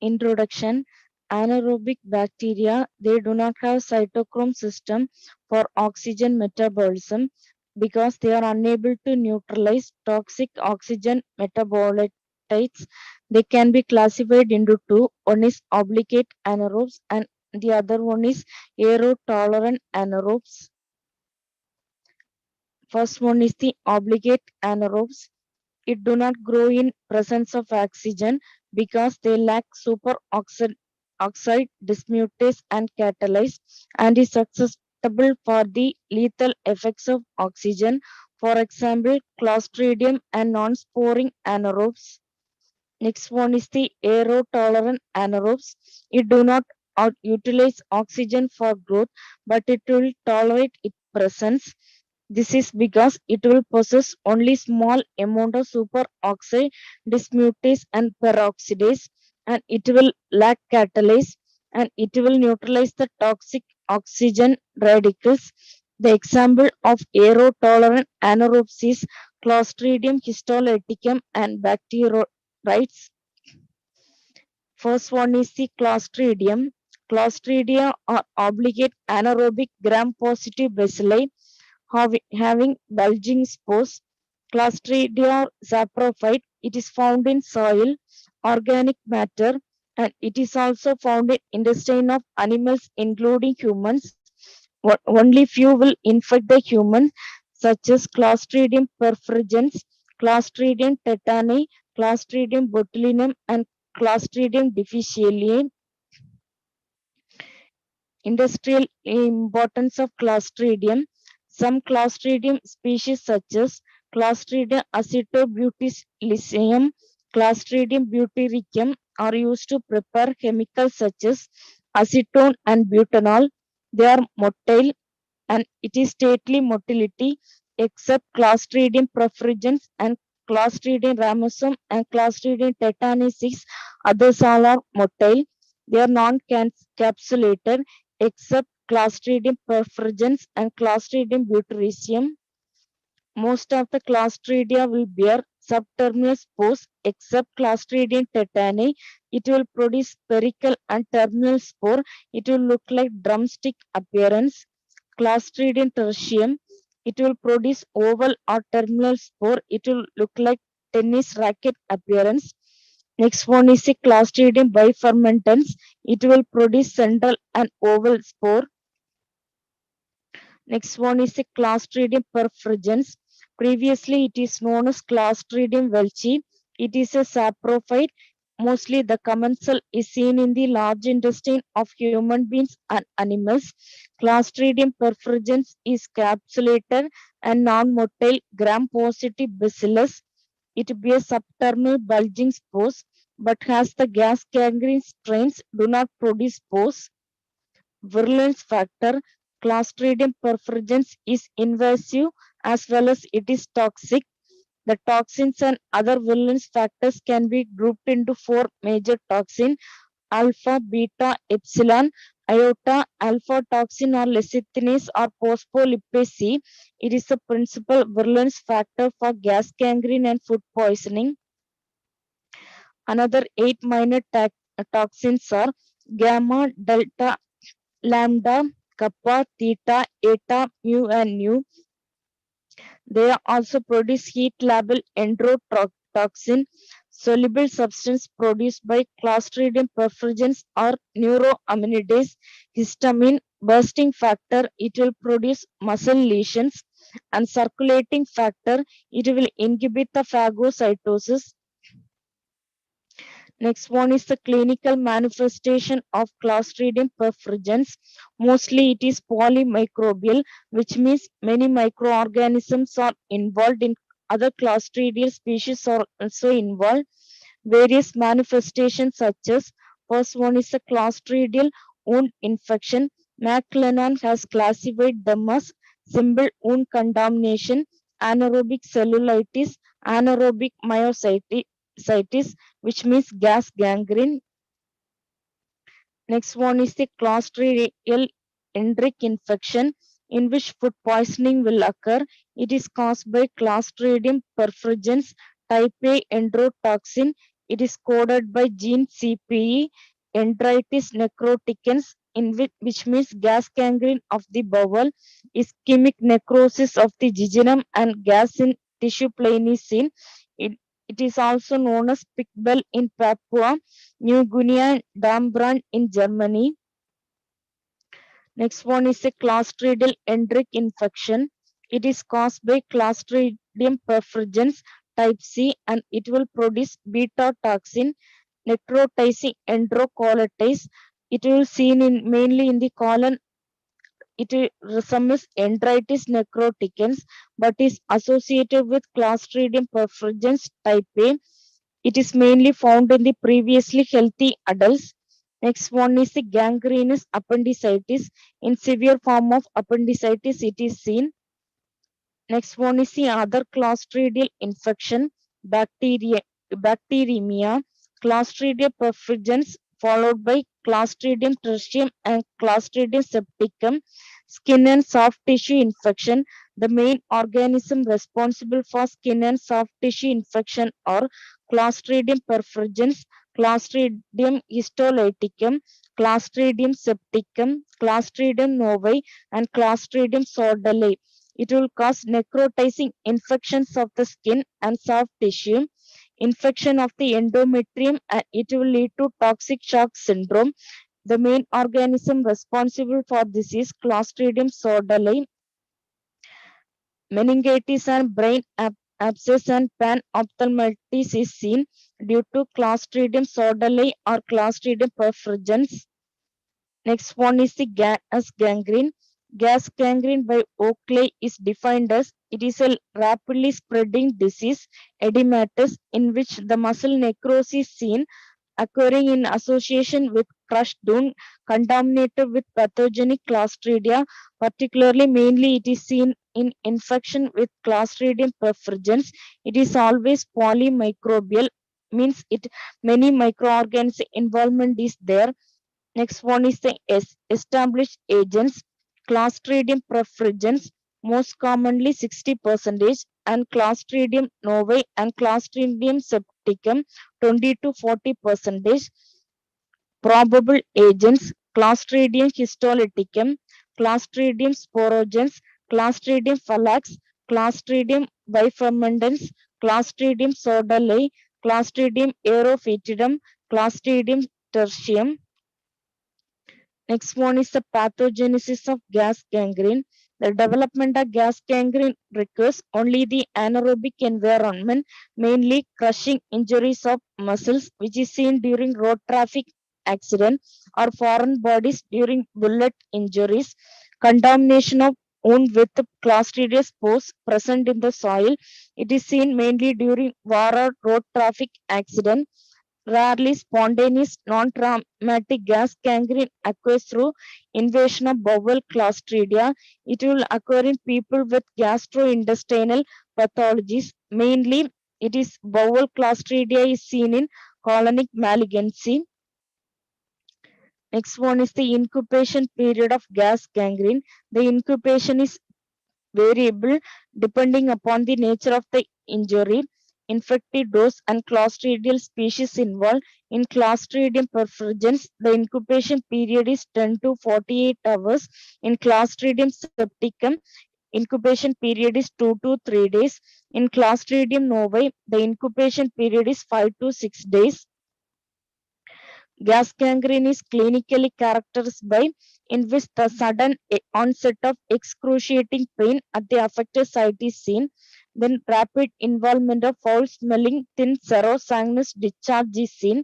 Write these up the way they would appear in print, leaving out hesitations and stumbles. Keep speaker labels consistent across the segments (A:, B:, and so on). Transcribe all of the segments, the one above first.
A: Introduction. Anaerobic bacteria, they do not have cytochrome system for oxygen metabolism because they are unable to neutralize toxic oxygen metabolites. They can be classified into two. One is obligate anaerobes and the other one is aerotolerant anaerobes. First one is the obligate anaerobes. It do not grow in presence of oxygen because they lack oxide dismutase and catalase and is susceptible for the lethal effects of oxygen. For example, Clostridium and non-sporing anaerobes. Next one is the aerotolerant anaerobes. It do not utilize oxygen for growth, but it will tolerate its presence. This is because it will possess only small amount of superoxide dismutase and peroxidase, and it will lack catalase, and it will neutralize the toxic oxygen radicals. The example of aerotolerant anaerobes is Clostridium histolyticum and Bacteriology. First one is the Clostridium. Clostridia are obligate anaerobic gram-positive bacilli having bulging spores. Clostridia saprophyte. It is found in soil, organic matter, and it is also found in intestine of animals, including humans. Only few will infect the human, such as Clostridium perfringens, Clostridium tetani, Clostridium botulinum, and Clostridium difficile. Industrial importance of Clostridium. Some Clostridium species such as Clostridium acetobutylicium, Clostridium butyricum are used to prepare chemicals such as acetone and butanol. They are motile and it is stately motility except Clostridium perfringens and Clostridium ramosum and Clostridium tetani 6. Others all are motile. They are non-capsulated except Clostridium perfringens and Clostridium butyricium. Most of the Clostridia will bear subterminal spores except Clostridium tetani. It will produce spherical and terminal spore. It will look like drumstick appearance. Clostridium tertium. It will produce oval or terminal spore. It will look like tennis racket appearance. Next one is a Clostridium bifermentans. It will produce central and oval spore. Next one is a Clostridium perfringens. Previously, it is known as Clostridium welchi. It is a saprophyte. Mostly, the commensal is seen in the large intestine of human beings and animals. Clostridium perfringens is capsulated and non-motile gram-positive bacillus. It bears subterminal bulging spores, but has the gas gangrene strains do not produce spores. Virulence factor. Clostridium perfringens is invasive as well as it is toxic. The toxins and other virulence factors can be grouped into four major toxins: alpha, beta, epsilon, iota. Alpha toxin or lecithinase or phospholipase C. It is the principal virulence factor for gas gangrene and food poisoning. Another eight minor toxins are gamma, delta, lambda, kappa, theta, eta, mu, and nu. They also produce heat-labile enterotoxin, soluble substance produced by Clostridium perfringens or neuroaminidase, histamine, bursting factor, it will produce muscle lesions, and circulating factor, it will inhibit the phagocytosis. Next one is the clinical manifestation of Clostridium perfringens. Mostly it is polymicrobial, which means many microorganisms are involved in other Clostridial species are also involved. Various manifestations such as first one is a Clostridial wound infection. McLennan has classified them as simple wound contamination, anaerobic cellulitis, anaerobic myositis, which means gas gangrene. Next one is the Clostridial enteric infection, in which food poisoning will occur. It is caused by Clostridium perfringens type A enterotoxin. It is coded by gene CPE, enteritis necroticans, which means gas gangrene of the bowel, ischemic necrosis of the jejunum, and gas in tissue plane is seen. It, it is also known as pickbell in Papua New Guinea and Dambrand in Germany. Next one is a Clostridial enteric infection. It is caused by Clostridium perfringens type C, and it will produce beta toxin, necrotizing enterocolitis. It will seen in mainly in the colon. It resembles enteritis necroticans, but is associated with Clostridium perfringens type A. It is mainly found in the previously healthy adults. Next one is the gangrenous appendicitis. In severe form of appendicitis, it is seen. Next one is the other Clostridial infection, bacteremia, Clostridia perfringens, followed by Clostridium tertium and Clostridium septicum. Skin and soft tissue infection. The main organism responsible for skin and soft tissue infection are Clostridium perfringens, Clostridium histolyticum, Clostridium septicum, Clostridium novae, and Clostridium sordale. It will cause necrotizing infections of the skin and soft tissue, infection of the endometrium, and it will lead to toxic shock syndrome. The main organism responsible for this is Clostridium sordale. Meningitis and brain abscess and panophthalmitis is seen due to Clostridium sordale or Clostridium perfringens. Next one is the gas gangrene. Gas gangrene by Oakley is defined as it is a rapidly spreading disease, edematous, in which the muscle necrosis is seen occurring in association with crushed bone contaminated with pathogenic Clostridia. Particularly, mainly it is seen in infection with Clostridium perfringens. It is always polymicrobial, means it many microorganism involvement is there. Next one is the established agents. Clostridium perfringens, most commonly 60%, and Clostridium novae and Clostridium septicum 20 to 40%. Probable agents: Clostridium histolyticum, Clostridium sporogens, Clostridium fallax, Clostridium bifurmendens, Clostridium sodale, Clostridium aerophytidum, Clostridium tertium. Next one is the pathogenesis of gas gangrene. The development of gas gangrene requires only the anaerobic environment, mainly crushing injuries of muscles, which is seen during road traffic accident or foreign bodies during bullet injuries. Contamination of wound with Clostridium spores present in the soil. It is seen mainly during war or road traffic accident. Rarely spontaneous non-traumatic gas gangrene occurs through invasion of bowel Clostridia. It will occur in people with gastrointestinal pathologies. Mainly, it is bowel Clostridia is seen in colonic malignancy. Next one is the incubation period of gas gangrene. The incubation is variable depending upon the nature of the injury, infected dose, and Clostridial species involved. In Clostridium perfringens, the incubation period is 10 to 48 hours. In Clostridium septicum, incubation period is 2 to 3 days. In Clostridium novae, the incubation period is 5 to 6 days. Gas gangrene is clinically characterized by in which the sudden onset of excruciating pain at the affected site is seen, then rapid involvement of foul-smelling thin serosanguinous discharge is seen,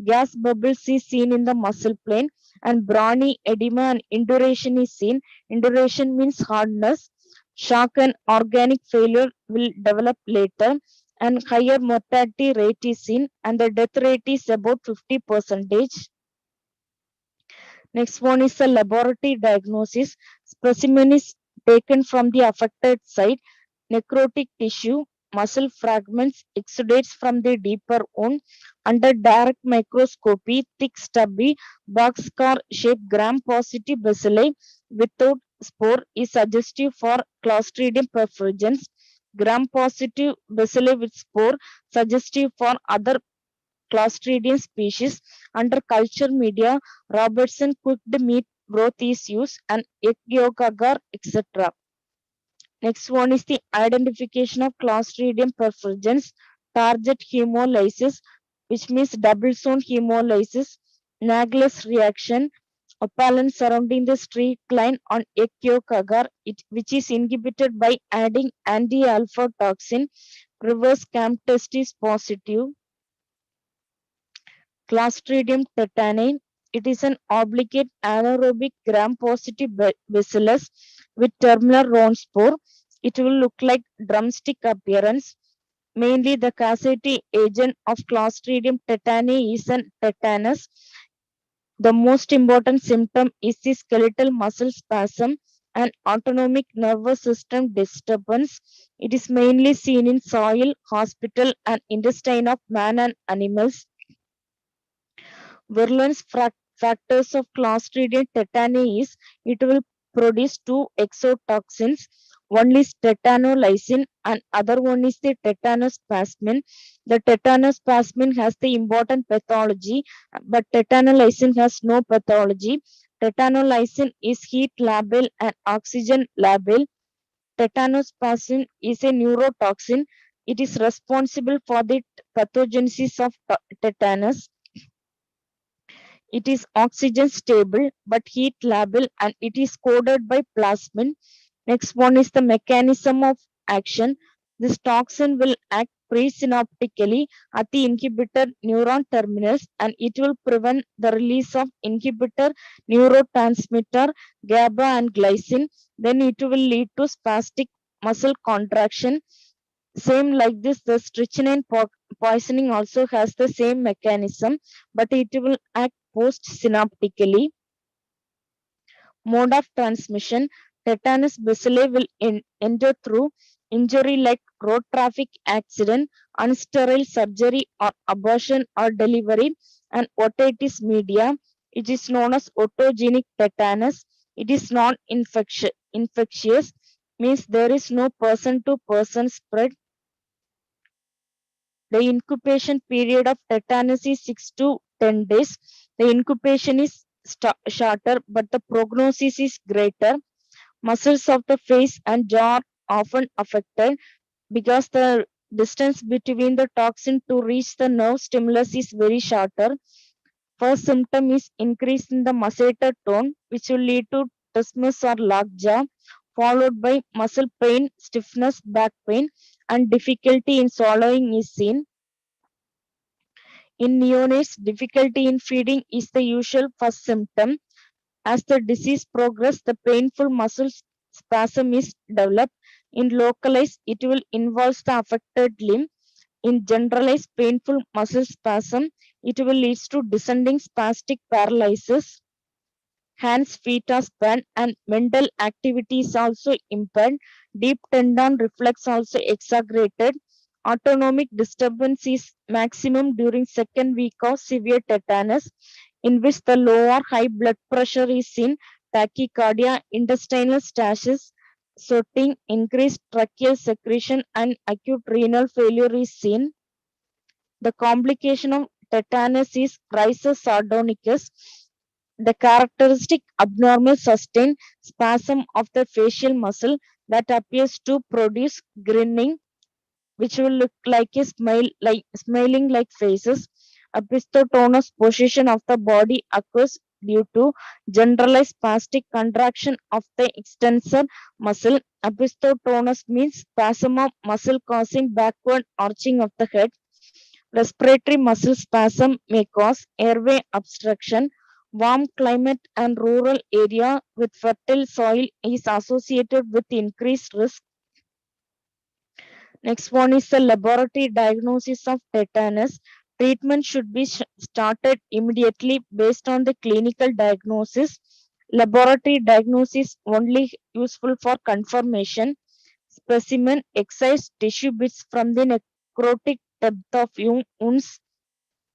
A: gas bubbles is seen in the muscle plane, and brawny edema and induration is seen. Induration means hardness. Shock and organic failure will develop later, and higher mortality rate is seen, and the death rate is about 50%. Next one is the laboratory diagnosis. Specimen is taken from the affected site, necrotic tissue, muscle fragments exudates from the deeper wound. Under direct microscopy, thick stubby boxcar shaped gram-positive bacilli without spore is suggestive for Clostridium perfringens. Gram-positive bacilli with spore suggestive for other Clostridium species. Under culture media, Robertson cooked meat broth is used and egg yolk agar, etc. Next one is the identification of Clostridium perfringens, target hemolysis, which means double zone hemolysis, Naegele's reaction, opaline surrounding the streak line on egg yolk agar, which is inhibited by adding anti-alpha toxin, reverse CAM test is positive. Clostridium tetani. It is an obligate anaerobic gram-positive bacillus with terminal round spore. It will look like drumstick appearance. Mainly, the causative agent of Clostridium tetani is an tetanus. The most important symptom is the skeletal muscle spasm and autonomic nervous system disturbance. It is mainly seen in soil, hospital, and intestine of man and animals. Virulence factors of Clostridium tetani is it will produce two exotoxins. One is tetanolysin and other one is the tetanospasmin. The tetanospasmin has the important pathology, but tetanolysin has no pathology. Tetanolysin is heat labile and oxygen labile. Tetanospasmin is a neurotoxin. It is responsible for the pathogenesis of tetanus. It is oxygen stable but heat labile and it is coded by plasmin. Next one is the mechanism of action. This toxin will act presynaptically at the inhibitor neuron terminus and it will prevent the release of inhibitor neurotransmitter GABA and glycine. Then it will lead to spastic muscle contraction. Same like this, the strychnine poisoning also has the same mechanism, but it will act post-synaptically. Mode of transmission, tetanus bacilli will enter through injury like road traffic accident, unsterile surgery or abortion or delivery, and otitis media. It is known as otogenic tetanus. It is non-infectious, means there is no person-to-person spread. The incubation period of tetanus is 6 to 10 days. The incubation is shorter, but the prognosis is greater. Muscles of the face and jaw are often affected because the distance between the toxin to reach the nerve stimulus is very shorter. First symptom is increase in the masseter tone, which will lead to trismus or lockjaw, followed by muscle pain, stiffness, back pain, and difficulty in swallowing is seen. In neonates, difficulty in feeding is the usual first symptom. As the disease progresses, the painful muscle spasm is developed. In localized, it will involve the affected limb. In generalized painful muscle spasm, it will lead to descending spastic paralysis. Hands, feet are bent and mental activity is also impaired. Deep tendon reflex also exaggerated. Autonomic disturbance is maximum during second week of severe tetanus, in which the low or high blood pressure is seen, tachycardia, intestinal stasis, sweating, increased tracheal secretion, and acute renal failure is seen. The complication of tetanus is crisis sardonicus. The characteristic abnormal sustained spasm of the facial muscle that appears to produce grinning, which will look like a smile, like smiling like faces. Opisthotonous position of the body occurs due to generalized spastic contraction of the extensor muscle. Opisthotonous means spasm of muscle causing backward arching of the head. Respiratory muscle spasm may cause airway obstruction. Warm climate and rural area with fertile soil is associated with increased risk. Next one is the laboratory diagnosis of tetanus. Treatment should be started immediately based on the clinical diagnosis. Laboratory diagnosis only useful for confirmation. Specimen excise tissue bits from the necrotic depth of wounds.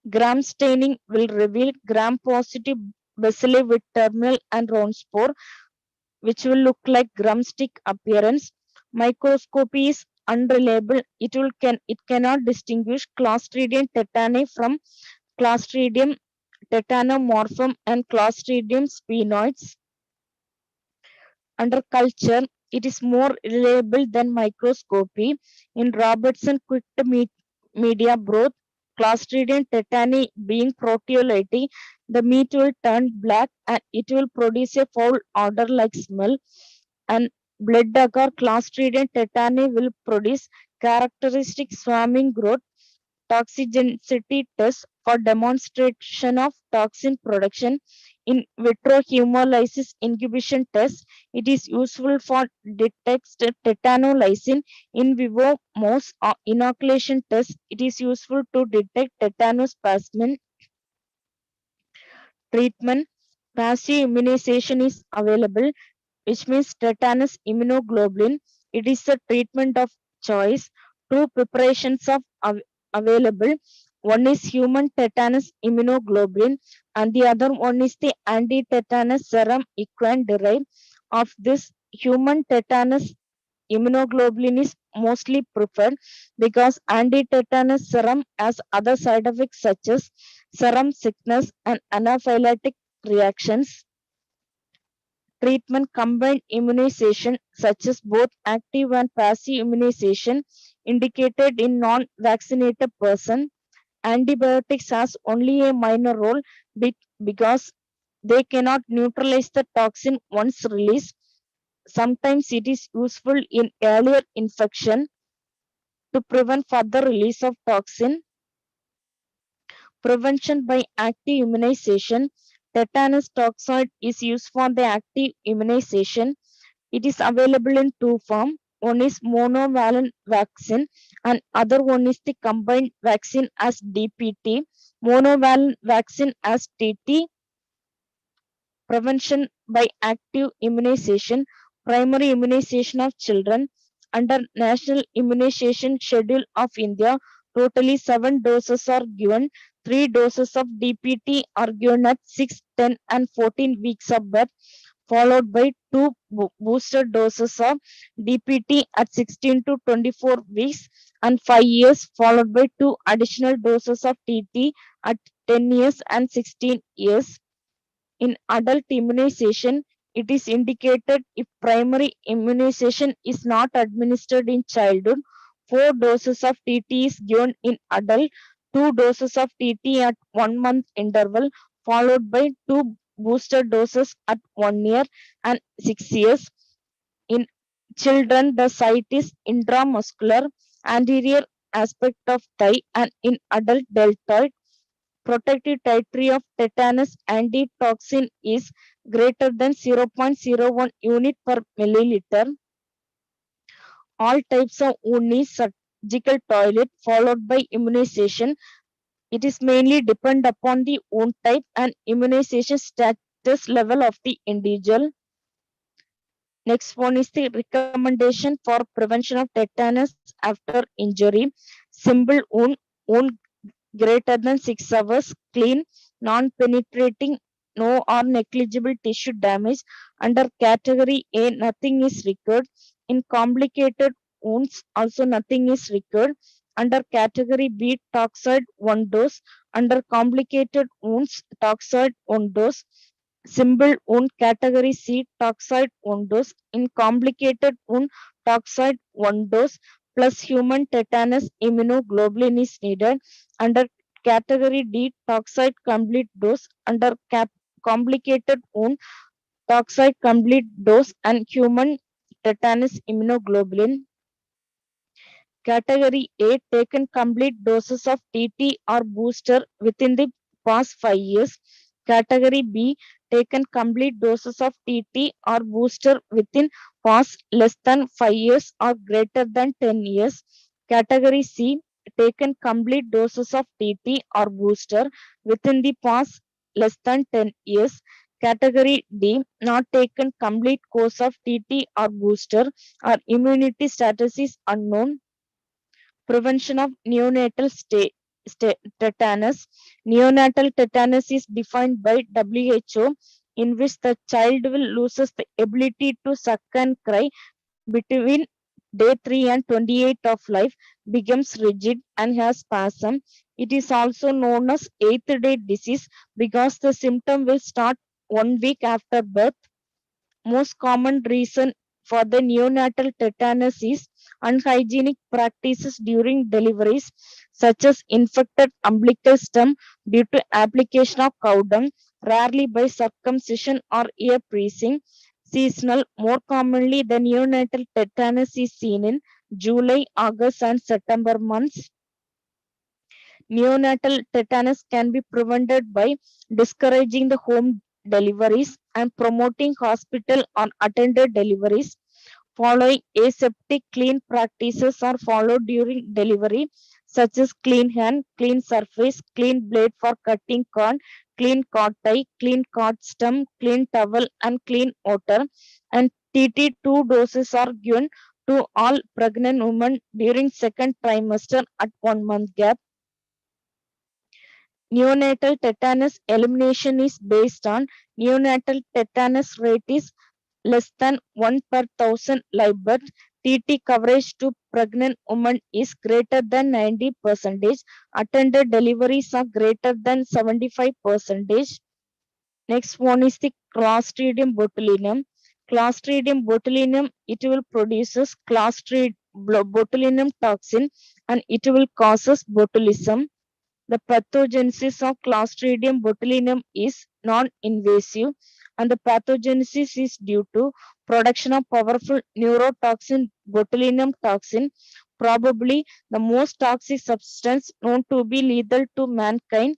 A: Gram staining will reveal gram-positive bacilli with terminal and round spore, which will look like drumstick appearance. Microscopy is unreliable. It cannot distinguish Clostridium tetani from Clostridium tetanomorphum and Clostridium sphenoides. Under culture, it is more reliable than microscopy. In Robertson quick media broth, Clostridium tetani being proteolytic, the meat will turn black and it will produce a foul odor like smell. And blood agar Clostridium tetani will produce characteristic swarming growth. Toxigenicity test for demonstration of toxin production. In vitro hemolysis inhibition test, it is useful for detect tetanolysin. In vivo mouse inoculation test, it is useful to detect tetanospasmin. Treatment: passive immunization is available, which means tetanus immunoglobulin. It is a treatment of choice. Two preparations of available. One is human tetanus immunoglobulin, and the other one is the anti-tetanus serum equine derived. Of this, human tetanus immunoglobulin is mostly preferred because anti-tetanus serum has other side effects such as serum sickness and anaphylactic reactions. Treatment: combined immunization such as both active and passive immunization indicated in non-vaccinated person. Antibiotics has only a minor role because they cannot neutralize the toxin once released. Sometimes it is useful in earlier infection to prevent further release of toxin. Prevention by active immunization. Tetanus toxoid is used for the active immunization. It is available in two forms. One is monovalent vaccine and other one is the combined vaccine as DPT. Monovalent vaccine as TT. Prevention by active immunization. Primary immunization of children. Under National Immunization Schedule of India, totally 7 doses are given. 3 doses of DPT are given at 6, 10 and 14 weeks of birth, followed by 2 booster doses of DPT at 16 to 24 weeks and 5 years, followed by 2 additional doses of TT at 10 years and 16 years. In adult immunization, it is indicated if primary immunization is not administered in childhood. 4 doses of TT is given in adult, 2 doses of TT at 1 month interval, followed by 2 booster doses at 1 year and 6 years. In children, the site is intramuscular, anterior aspect of thigh, and in adult deltoid. Protective titer of tetanus antitoxin is greater than 0.01 unit per milliliter. All types of wound need surgical toilet followed by immunization. It is mainly depend upon the wound type and immunization status level of the individual. Next one is the recommendation for prevention of tetanus after injury. Simple wound greater than 6 hours, clean, non-penetrating, no or negligible tissue damage. Under category A, nothing is required. In complicated wounds, also nothing is required. Under category B, toxoid 1 dose. Under complicated wounds, toxoid 1 dose. Simple wound category C, toxoid 1 dose. In complicated wound, toxoid 1 dose plus human tetanus immunoglobulin is needed. Under category D, toxoid complete dose. Under complicated wound, toxoid complete dose and human tetanus immunoglobulin. Category A, taken complete doses of TT or booster within the past 5 years. Category B, taken complete doses of TT or booster within past less than 5 years or greater than 10 years. Category C, taken complete doses of TT or booster within the past less than 10 years. Category D, not taken complete course of TT or booster or immunity status is unknown. Prevention of neonatal tetanus. Neonatal tetanus is defined by WHO, in which the child will loses the ability to suck and cry between day 3 and 28 of life, becomes rigid and has spasm. It is also known as eighth day disease because the symptom will start 1 week after birth. Most common reason for the neonatal tetanus is unhygienic practices during deliveries, such as infected umbilical stem due to application of cow dung, rarely by circumcision or ear piercing. Seasonal, more commonly, the neonatal tetanus is seen in July, August, and September months. Neonatal tetanus can be prevented by discouraging the home deliveries and promoting hospital or attended deliveries. Following aseptic clean practices are followed during delivery, such as clean hand, clean surface, clean blade for cutting cord, clean cord tie, clean cord stem, clean towel, and clean water. And TT2 doses are given to all pregnant women during second trimester at 1 month gap. Neonatal tetanus elimination is based on neonatal tetanus rate is less than 1 per thousand live births. TT coverage to pregnant women is greater than 90%. Attended deliveries are greater than 75%. Next one is the Clostridium botulinum. Clostridium botulinum, it will produces botulinum toxin and it will causes botulism. The pathogenesis of Clostridium botulinum is non-invasive, and the pathogenesis is due to production of powerful neurotoxin botulinum toxin, probably the most toxic substance known to be lethal to mankind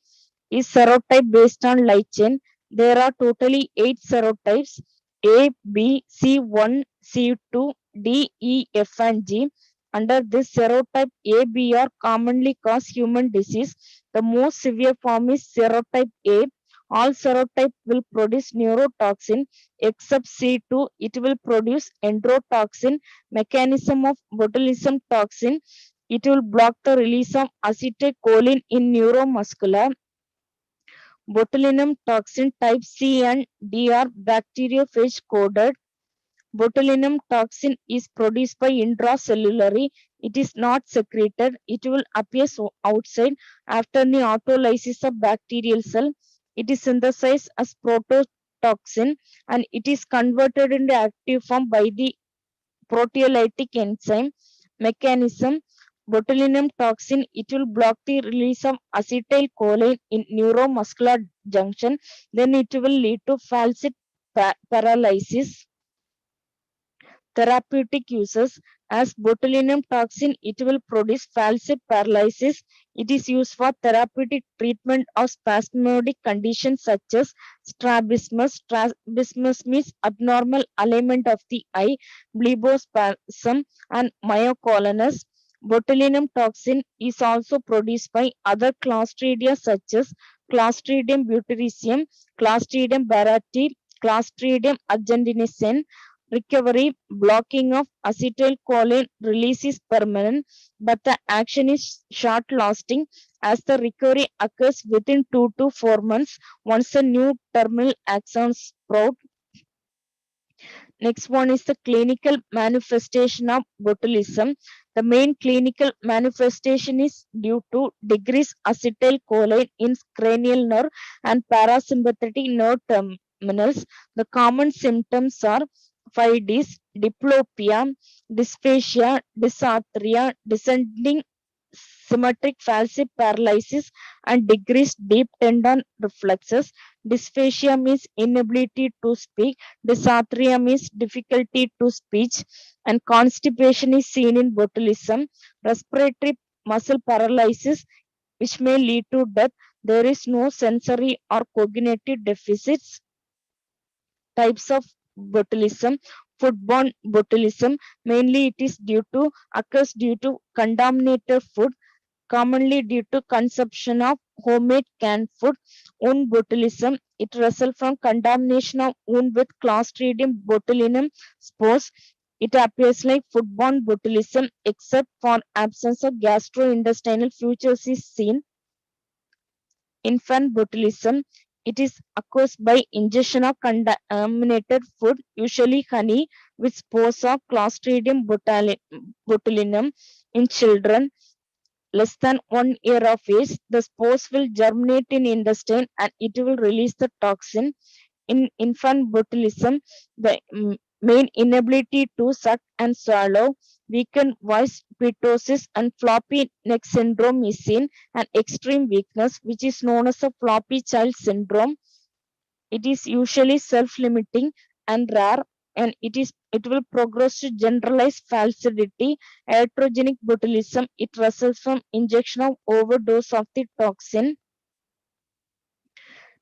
A: is serotype based on light chain. There are totally 8 serotypes A, B, C1, C2, D, E, F, and G. Under this serotype A, B are commonly cause human disease. The most severe form is serotype A. All serotype will produce neurotoxin except C2. It will produce enterotoxin. Mechanism of botulism toxin. It will block the release of acetylcholine in neuromuscular. Botulinum toxin type C and D are bacteriophage coded. Botulinum toxin is produced by intracellularly. It is not secreted. It will appear outside after the autolysis of bacterial cell. It is synthesized as prototoxin and it is converted into active form by the proteolytic enzyme. Mechanism: botulinum toxin, it will block the release of acetylcholine in neuromuscular junction. Then it will lead to falcid paralysis. Therapeutic uses: as botulinum toxin, it will produce falcid paralysis. It is used for therapeutic treatment of spasmodic conditions such as strabismus. Strabismus means abnormal alignment of the eye, bleebospasm, and myoclonus. Botulinum toxin is also produced by other Clostridia such as Clostridium butyricium, Clostridium barati, Clostridium aeruginosa. Recovery: blocking of acetylcholine release is permanent, but the action is short lasting as the recovery occurs within 2 to 4 months once a new terminal axon sprout. Next one is the clinical manifestation of botulism. The main clinical manifestation is due to decreased acetylcholine in cranial nerve and parasympathetic nerve terminals. The common symptoms are 5Ds: diplopia, dysphagia, dysarthria, descending symmetric falcid paralysis, and decreased deep tendon reflexes. Dysphagia means inability to speak. Dysarthria means difficulty to speech. And constipation is seen in botulism. Respiratory muscle paralysis, which may lead to death. There is no sensory or cognitive deficits. Types of botulism: foodborne botulism, mainly it is occurs due to contaminated food, commonly due to consumption of homemade canned food. Wound botulism, it results from contamination of wound with Clostridium botulinum spores. It appears like foodborne botulism except for absence of gastrointestinal features is seen. Infant botulism, It is occurs by ingestion of contaminated food, usually honey, with spores of Clostridium botulinum in children less than 1 year of age. The spores will germinate in intestine and it will release the toxin. In infant botulism, the main inability to suck and swallow, weakened voice, ptosis, and floppy neck syndrome is seen, and extreme weakness, which is known as a floppy child syndrome. It is usually self-limiting and rare, and it will progress to generalized falcidity, iatrogenic botulism. It results from injection of overdose of the toxin.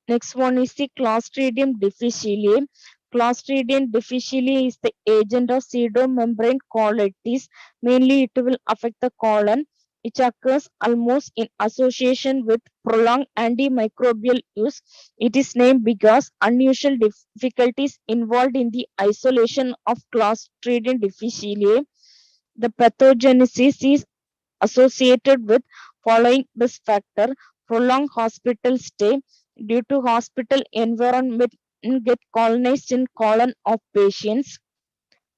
A: Next one is the Clostridium difficile. Clostridium difficile is the agent of pseudomembrane colitis. Mainly, it will affect the colon, which occurs almost in association with prolonged antimicrobial use. It is named because unusual difficulties involved in the isolation of Clostridium difficile. The pathogenesis is associated with following this factor: prolonged hospital stay due to hospital environment get colonized in colon of patients.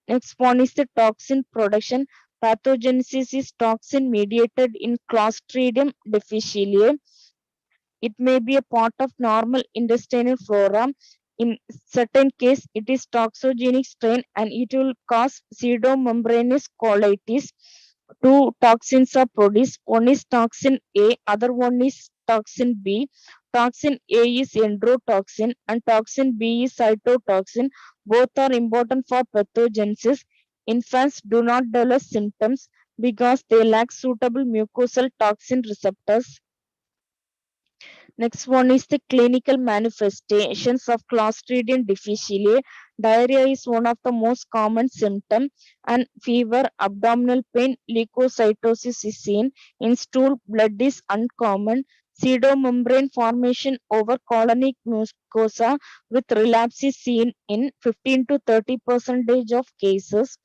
A: Next one is the toxin production. Pathogenesis is toxin mediated in Clostridium difficile. It may be a part of normal intestinal flora. In certain case, it is toxogenic strain and it will cause pseudomembranous colitis. Two toxins are produced. One is toxin A, other one is toxin B. Toxin A is enterotoxin and toxin B is cytotoxin. Both are important for pathogenesis. Infants do not develop symptoms because they lack suitable mucosal toxin receptors. Next one is the clinical manifestations of Clostridium difficile. Diarrhea is one of the most common symptoms, and fever, abdominal pain, leukocytosis is seen. In stool, blood is uncommon. Pseudomembrane formation over colonic mucosa with relapse is seen in 15 to 30% of cases.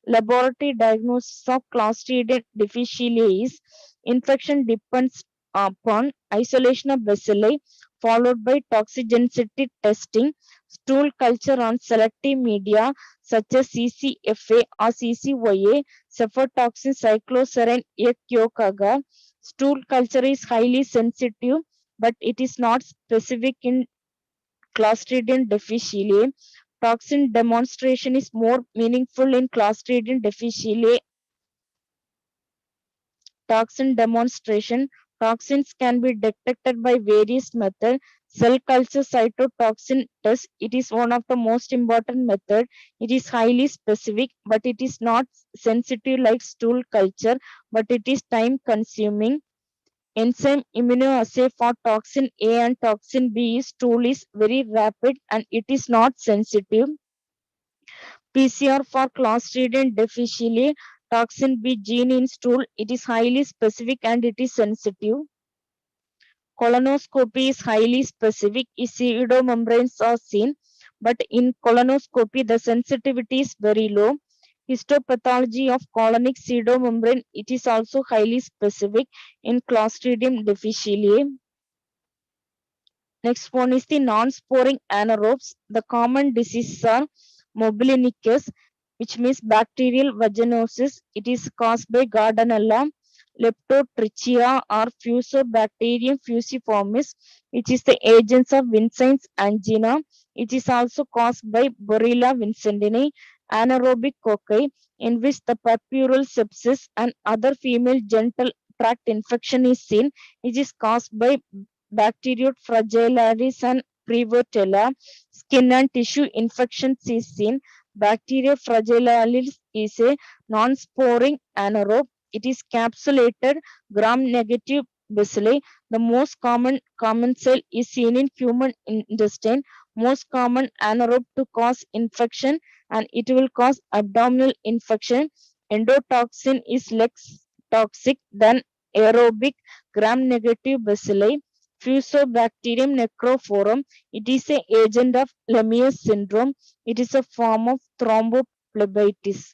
A: Laboratory diagnosis of Clostridium difficile is infection depends upon isolation of bacilli followed by toxigenicity testing, stool culture on selective media such as CCFA or CCYA, cephatoxin cycloserine yolk. Stool culture is highly sensitive, but it is not specific in Clostridium difficile. Toxin demonstration is more meaningful in Clostridium difficile. Toxin demonstration. Toxins can be detected by various methods. Cell culture cytotoxin test. It is one of the most important methods. It is highly specific, but it is not sensitive like stool culture, but it is time consuming. Enzyme immunoassay for toxin A and toxin B stool is very rapid and it is not sensitive. PCR for Clostridium difficile, toxin B gene in stool, it is highly specific and it is sensitive. Colonoscopy is highly specific. Pseudomembranes are seen, but in colonoscopy the sensitivity is very low. Histopathology of colonic pseudomembrane, it is also highly specific in Clostridium difficile. Next one is the non-sporing anaerobes. The common diseases are mobilinicus, which means bacterial vaginosis. It is caused by Gardnerella, Leptotrichia or Fusobacterium fusiformis, which is the agents of Vincent's angina. It is also caused by Borrelia vincentini, anaerobic cocci, in which the puerperal sepsis and other female genital tract infection is seen. It is caused by Bacterium fragilaris and Prevotella. Skin and tissue infections is seen. Bacteria fragilaris is a non-sporing anaerobe. It is capsulated gram-negative bacilli. The most common cell is seen in human intestine. Most common anaerobe to cause infection and it will cause abdominal infection. Endotoxin is less toxic than aerobic gram-negative bacilli. Fusobacterium necrophorum. It is an agent of Lemierre syndrome. It is a form of thrombophlebitis.